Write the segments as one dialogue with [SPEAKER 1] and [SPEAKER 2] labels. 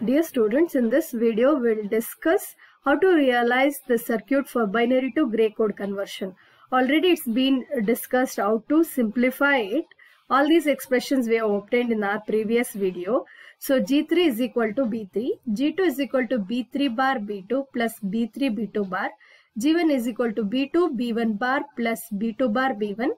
[SPEAKER 1] Dear students, in this video we'll discuss how to realize the circuit for binary to gray code conversion. Already it's been discussed how to simplify it. All these expressions we have obtained in our previous video. So G3 is equal to B3, G2 is equal to B3 bar B2 plus B3 B2 bar, G1 is equal to B2 B1 bar plus B2 bar B1,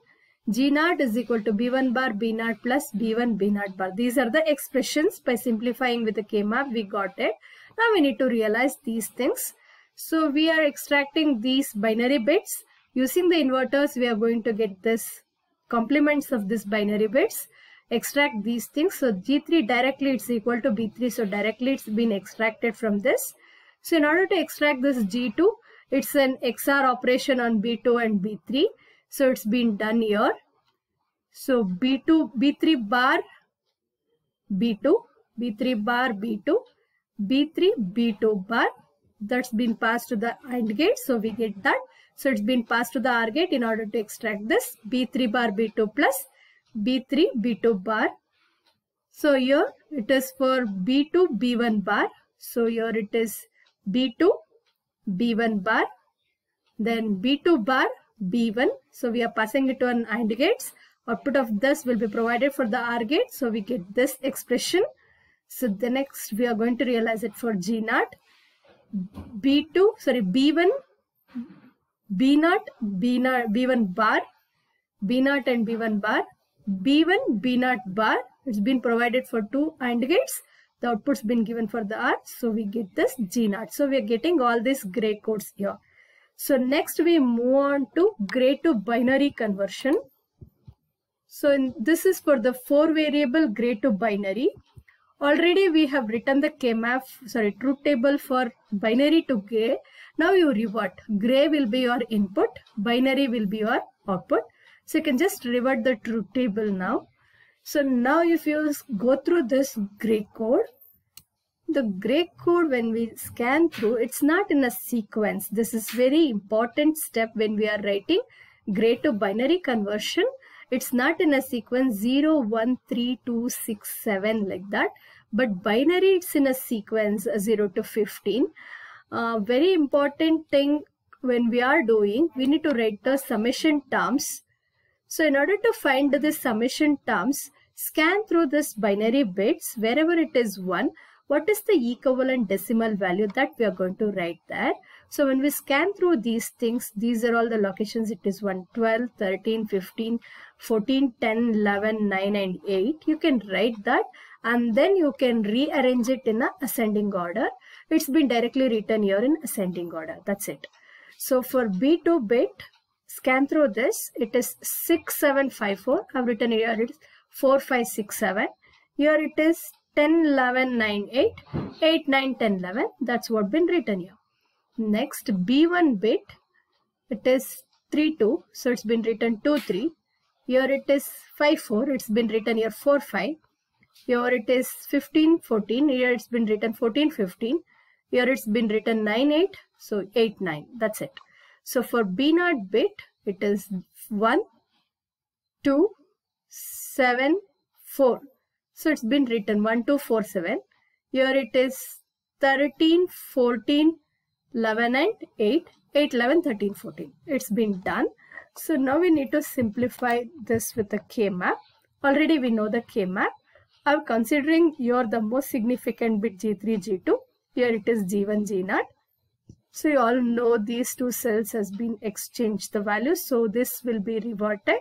[SPEAKER 1] G0 is equal to B1 bar B0 plus B1 B0 bar. These are the expressions. By simplifying with the K-map we got it. Now we need to realize these things. So we are extracting these binary bits. Using the inverters we are going to get this complements of this binary bits. Extract these things. So G3 directly it's equal to B3. So directly it's been extracted from this. So in order to extract this G2, it's an XOR operation on B2 and B3. So it's been done here. So B3 bar B2, B3 bar B2, B3 B2 bar. That's been passed to the AND gate. So we get that. So it's been passed to the OR gate in order to extract this B3 bar B2 plus B3 B2 bar. So here it is for B2 B1 bar. So here it is B2 B1 bar. Then B2 bar B1. So we are passing it to an AND gates. Output of this will be provided for the OR gate. So we get this expression. So the next we are going to realize it for G0. B1, B0, B1 bar, B0 and B1 bar, B1, B0 bar. It's been provided for two AND gates. The output's been given for the OR. So we get this G0. So we are getting all these gray codes here. So next we move on to gray to binary conversion. So this is for the 4 variable gray to binary. Already we have written the truth table for binary to gray. Now you revert. Gray will be your input, binary will be your output. So you can just revert the truth table now. So now if you go through this gray code, the gray code when we scan through, it's not in a sequence. This is very important step when we are writing gray to binary conversion. It's not in a sequence 0, 1, 3, 2, 6, 7 like that. But binary it's in a sequence 0 to 15. Very important thing when we are doing, we need to write the summation terms. So in order to find the summation terms, scan through this binary bits. Wherever it is 1, what is the equivalent decimal value that we are going to write there. So when we scan through these things, these are all the locations. It is 1, 12, 13, 15, 14, 10, 11, 9 and 8. You can write that and then you can rearrange it in a ascending order. It's been directly written here in ascending order. That's it. So for B2 bit, scan through this. It is 6754. I've written here it is 4567. Here it is 10, 11, 9, 8, 8, 9, 10, 11. That's what been written here. Next, B1 bit, it is 3, 2. So it's been written 2, 3. Here it is 5, 4. It's been written here 4, 5. Here it is 15, 14. Here it's been written 14, 15. Here it's been written 9, 8. So 8, 9. That's it. So for B0 bit, it is 1, 2, 7, 4. So it's been written 1, 2, 4, 7. Here it is 13, 14, 11 and 8. 8, 11, 13, 14. It's been done. So now we need to simplify this with the K-map. Already we know the K-map. I'm considering here the most significant bit G3, G2. Here it is G1, G0. So you all know these two cells has been exchanged the values. So this will be reverted.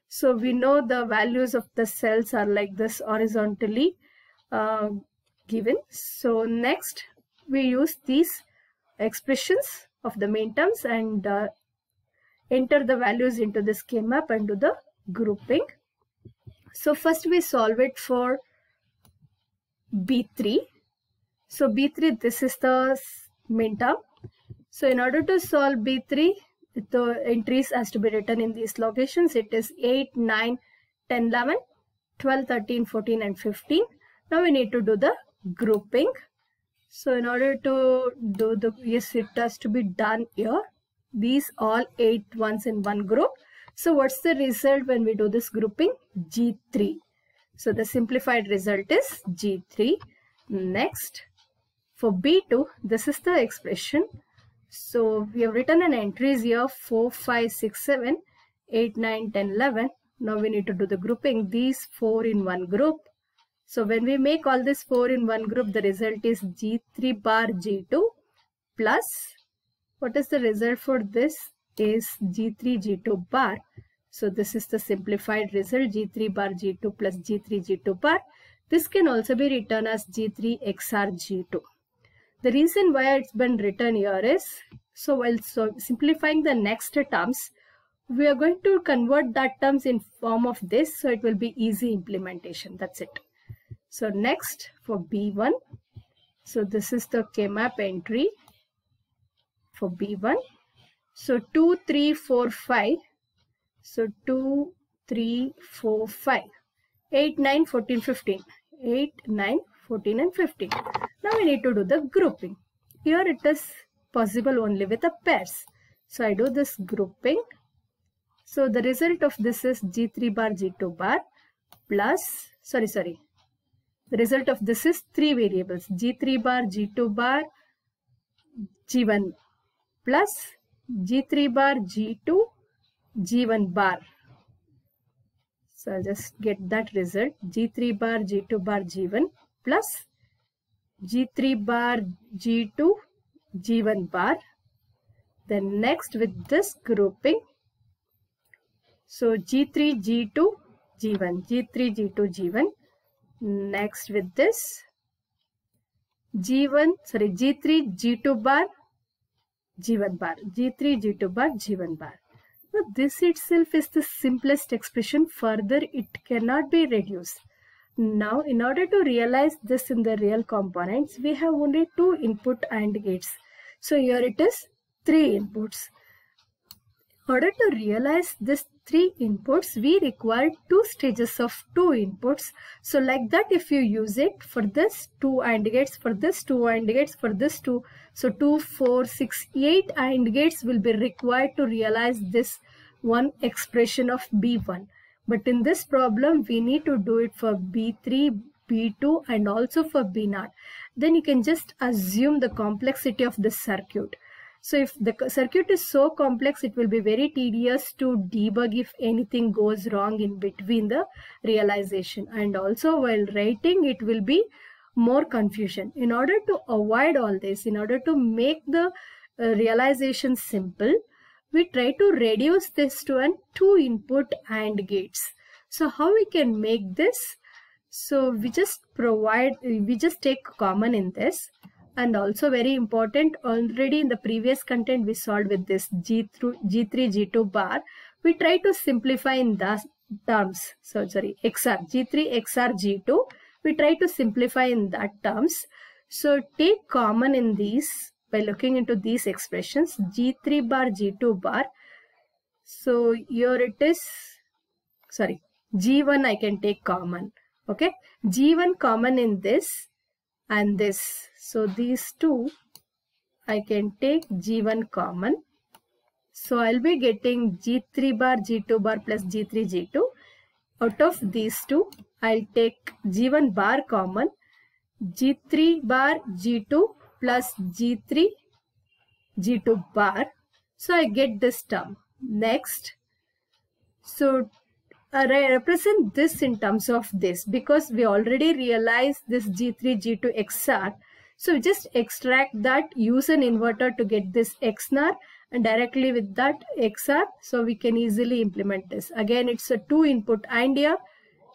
[SPEAKER 1] So we know the values of the cells are like this horizontally given. So next we use these expressions of the main terms and enter the values into this K-map and do the grouping. So first we solve it for B3. So B3, this is the main term. So in order to solve B3, the entries has to be written in these locations. It is 8, 9, 10, 11, 12, 13, 14 and 15. Now we need to do the grouping. So in order to do the, yes, it has to be done here. These all 8 ones in one group. So what's the result when we do this grouping? G3. So the simplified result is G3. Next, For B2, this is the expression. So we have written an entries here 4, 5, 6, 7, 8, 9, 10, 11. Now we need to do the grouping. These 4 in one group. So when we make all this 4 in one group, the result is G3 bar G2 plus, what is the result for this is G3 G2 bar. So this is the simplified result, G3 bar G2 plus G3 G2 bar. This can also be written as G3 XR G2. The reason why it's been written here is, so while simplifying the next terms, we are going to convert that terms in form of this, so it will be easy implementation. That's it. So next for B1, so this is the K-map entry for B1. So 2, 3, 4, 5. So 2, 3, 4, 5. 8, 9, 14, 15. 8, 9, 14 and 15. Now we need to do the grouping. Here it is possible only with the pairs. So I do this grouping. So the result of this is G3 bar G2 bar plus, the result of this is 3 variables, G3 bar G2 bar G1 plus G3 bar G2 G1 bar. So I'll just get that result, G3 bar G2 bar G1 plus G3 bar G2 G1 bar. Then next with this grouping, so G3 G2 G1, G3 G2 G1. Next with this G3 G2 bar G1 bar, G3 G2 bar G1 bar. Now this itself is the simplest expression. Further it cannot be reduced. Now in order to realize this in the real components, we have only 2 input AND gates. So here it is 3 inputs. In order to realize this 3 inputs, we require 2 stages of 2 inputs. So like that, if you use it for this 2 AND gates, for this 2 AND gates, for this 2, so 2, 4, 6, 8 AND gates will be required to realize this one expression of B1. But in this problem, we need to do it for B3, B2 and also for B0. Then you can just assume the complexity of the circuit. So if the circuit is so complex, it will be very tedious to debug if anything goes wrong in between the realization. And also while writing, it will be more confusion. In order to avoid all this, in order to make the realization simple, we try to reduce this to an 2 input AND gates. So how we can make this? So we just take common in this. And also very important, already in the previous content we solved with this G3 G2 bar. We try to simplify in the terms. So XR, G3 XR G2. We try to simplify in that terms. So take common in these by looking into these expressions. G3 bar G2 bar. So here it is, G1 I can take common. Okay, G1 common in this and this. So these two I can take G1 common. So I'll be getting G3 bar G2 bar plus G3 G2. Out of these two, I'll take G1 bar common. G3 bar G2 plus G3 G2 bar. So I get this term. Next, so I represent this in terms of this because we already realized this G3 G2 XR. So just extract that, use an inverter to get this XNOR and directly with that XR. So we can easily implement this. Again, it's a 2 input AND here,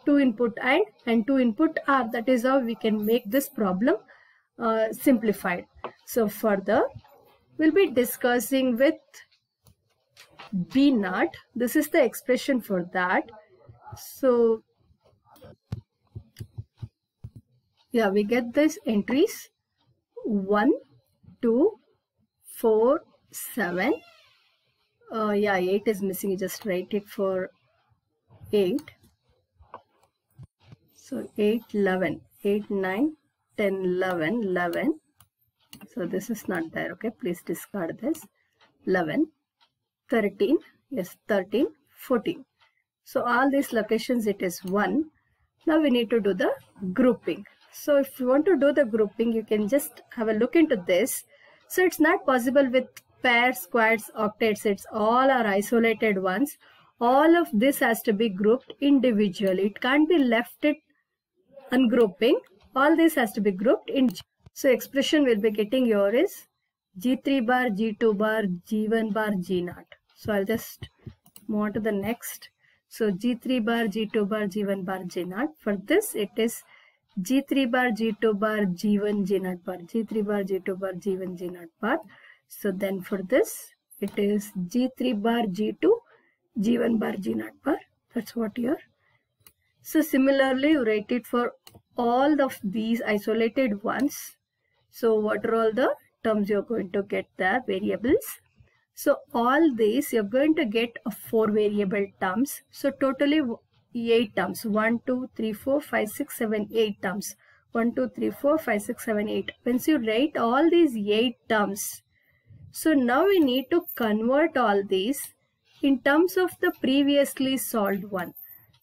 [SPEAKER 1] 2 input AND and 2 input OR. That is how we can make this problem simplified. So further, we'll be discussing with B0. This is the expression for that. So yeah, we get these entries 1, 2, 4, 7. Yeah, 8 is missing. You just write it for 8. So 8, 11, 8, 9, 10, 11, 11. So this is not there. Okay, please discard this. 11, 13, yes, 13, 14. So all these locations it is 1. Now we need to do the grouping. So if you want to do the grouping, you can just have a look into this. So it's not possible with pairs, squares, octets. It's all are isolated ones. All of this has to be grouped individually. It can't be left it ungrouping. All this has to be grouped in. So expression we'll be getting here is G3 bar, G2 bar, G1 bar, G0. So I'll just move on to the next. So G3 bar, G2 bar, G1 bar, G0. For this it is G3 bar, G2 bar, G1, G0 bar, G3 bar, G2 bar, G1, G0 bar. So then for this it is G3 bar, G2, G1 bar, G0 bar. That's what here. So similarly you write it for all of these isolated ones. So what are all the terms you're going to get, the variables? So all these you're going to get a 4 variable terms. So totally 8 terms. 1, 2, 3, 4, 5, 6, 7, 8 terms. 1, 2, 3, 4, 5, 6, 7, 8. Once you write all these 8 terms, so now we need to convert all these in terms of the previously solved one.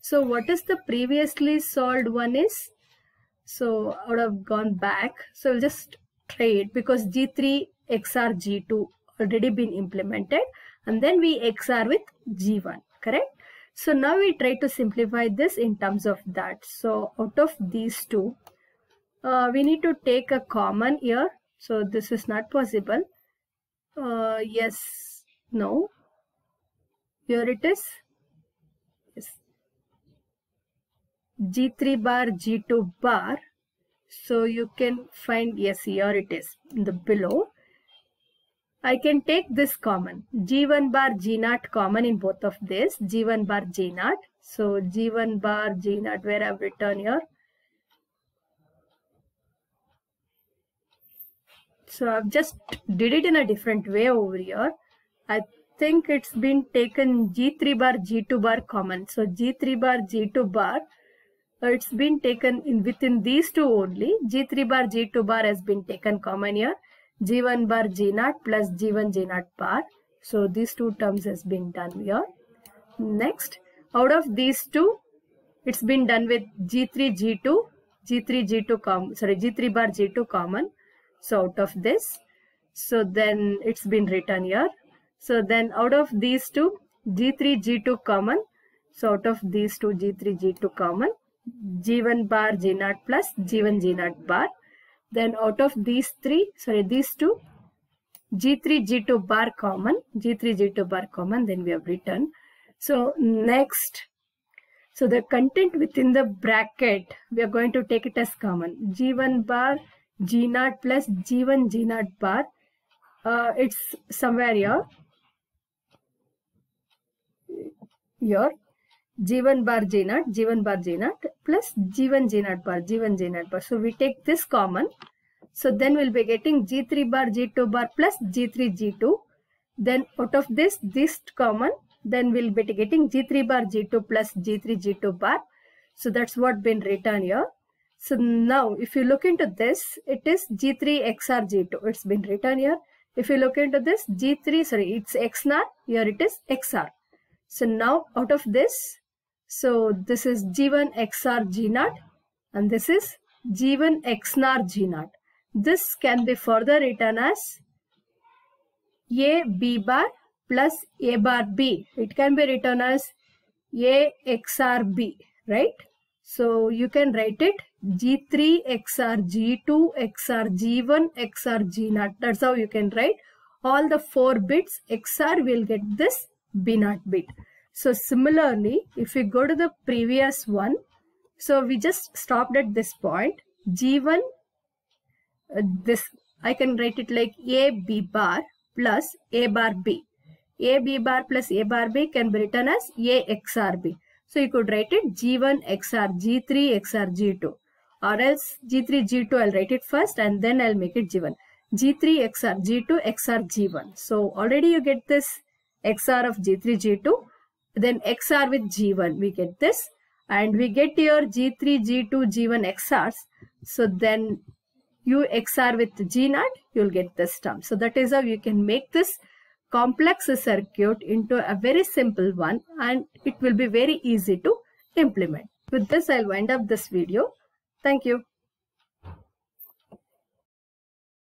[SPEAKER 1] So what is the previously solved one is? So I would have gone back. So we'll just try it because G3 XR G2 already been implemented and then we XR with G1, correct? So now we try to simplify this in terms of that. So out of these two, we need to take a common here. So this is not possible. Yes, no. Here it is. Yes. G3 bar, G2 bar. So you can find, yes, here it is in the below. I can take this common. G1 bar, G0 common in both of this. G1 bar, G0. So G1 bar, G0, where I've written here. So I've just did it in a different way over here. I think it's been taken G3 bar, G2 bar common. So G3 bar, G2 bar. It's been taken in within these two only. G3 bar, G2 bar has been taken common here. G1 bar, G0 plus G1, G0 bar. So these two terms has been done here. Next, out of these two, it's been done with G3, G2, G3, G2 common. Sorry, G3 bar, G2 common. So out of this, so then it's been written here. So then out of these two, G3, G2 common. So out of these two, G3, G2 common. G1 bar, G0 plus G1, G0 bar. Then out of these three, sorry, these two, G3, G2 bar common, G3, G2 bar common, then we have written. So next, so the content within the bracket, we are going to take it as common. G1 bar, G0 plus G1, G0 bar. It's somewhere here. Here. G1 bar G0, G1 bar G0 plus G1 G0 bar, G1 G0 bar. So we take this common. So then we'll be getting G3 bar G2 bar plus G3 G2. Then out of this common, then we'll be getting G3 bar G2 plus G3 G2 bar. So that's what been written here. So now if you look into this, it is G3 XR G2. It's been written here. If you look into this, G3, sorry, it's XNOR. Here it is XR. So now out of this, so this is G1 XR G0 and this is G1 XNOR G0. This can be further written as A B bar plus A bar B. It can be written as A XR B, right? So you can write it G3 XR G2 XR G1 XR G0. That's how you can write. All the 4 bits XR will get this B0 bit. So similarly, if we go to the previous one, so we just stopped at this point. G1, this I can write it like A B bar plus A bar B. A B bar plus A bar B can be written as A XR B. So you could write it G1 XR G3 XR G2, or else G3 G2 I'll write it first and then I'll make it G1. G3 XR G2 XR G1. So already you get this XR of G3 G2. Then XR with G1 we get this, and we get here G3 G2 G1 XRs. So then you XR with G0, you'll get this term. So that is how you can make this complex circuit into a very simple one, and it will be very easy to implement. With this, I'll wind up this video. Thank you.